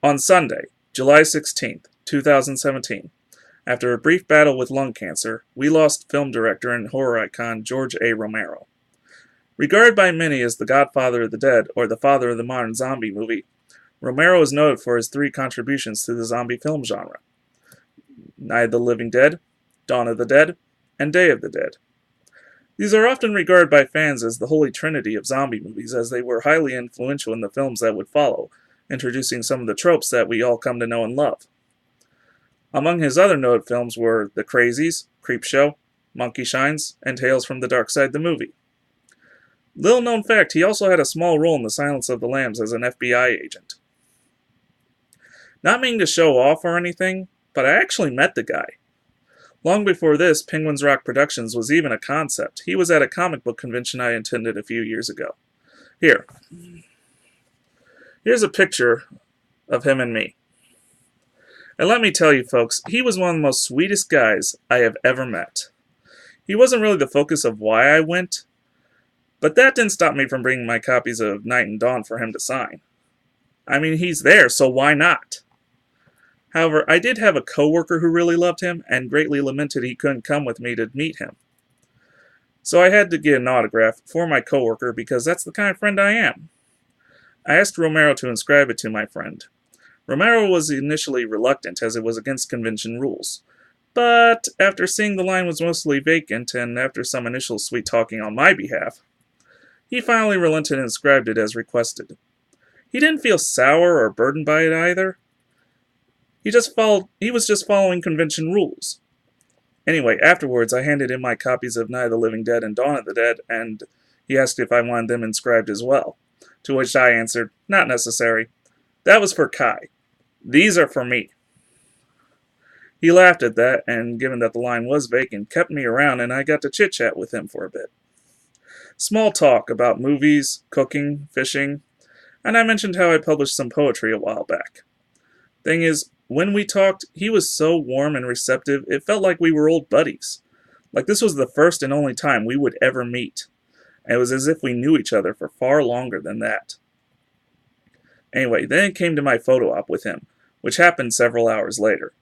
On Sunday, July 16th, 2017, after a brief battle with lung cancer, we lost film director and horror icon George A. Romero. Regarded by many as the Godfather of the Dead or the father of the modern zombie movie, Romero is noted for his three contributions to the zombie film genre: Night of the Living Dead, Dawn of the Dead, and Day of the Dead. These are often regarded by fans as the holy trinity of zombie movies, as they were highly influential in the films that would follow, introducing some of the tropes that we all come to know and love. Among his other noted films were The Crazies, Creepshow, Monkey Shines, and Tales from the Dark Side the movie. Little known fact, he also had a small role in The Silence of the Lambs as an FBI agent. Not meaning to show off or anything, but I actually met the guy. Long before this, Penguins Rock Productions was even a concept. He was at a comic book convention I attended a few years ago. Here's a picture of him and me. And let me tell you folks, he was one of the most sweetest guys I have ever met. He wasn't really the focus of why I went, but that didn't stop me from bringing my copies of Night and Dawn for him to sign. I mean, he's there, so why not? However, I did have a coworker who really loved him and greatly lamented he couldn't come with me to meet him. So I had to get an autograph for my coworker because that's the kind of friend I am. I asked Romero to inscribe it to my friend. Romero was initially reluctant as it was against convention rules, but after seeing the line was mostly vacant and after some initial sweet talking on my behalf, he finally relented and inscribed it as requested. He didn't feel sour or burdened by it either. He was just following convention rules. Anyway, afterwards I handed him my copies of Night of the Living Dead and Dawn of the Dead, and he asked if I wanted them inscribed as well, to which I answered, not necessary. That was for Kai. These are for me. He laughed at that, and given that the line was vacant, kept me around and I got to chit-chat with him for a bit. Small talk about movies, cooking, fishing, and I mentioned how I published some poetry a while back. Thing is, when we talked, he was so warm and receptive, it felt like we were old buddies. Like this was the first and only time we would ever meet. And it was as if we knew each other for far longer than that. Anyway, then it came to my photo op with him, which happened several hours later.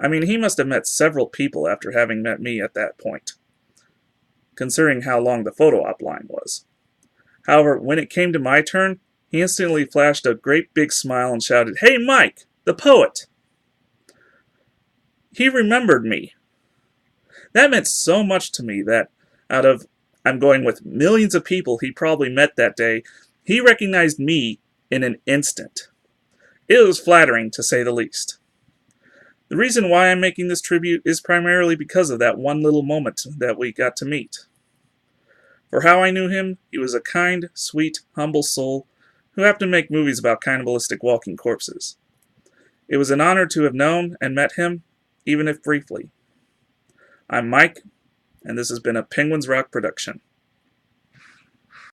I mean, he must have met several people after having met me at that point, considering how long the photo op line was. However, when it came to my turn, he instantly flashed a great big smile and shouted, "Hey Mike, the poet!" He remembered me. That meant so much to me that out of, I'm going with millions of people he probably met that day, he recognized me in an instant. It was flattering, to say the least. The reason why I'm making this tribute is primarily because of that one little moment that we got to meet. For how I knew him, he was a kind, sweet, humble soul who happened to make movies about cannibalistic walking corpses. It was an honor to have known and met him, even if briefly. I'm Mike, and this has been a Penguins Rock production.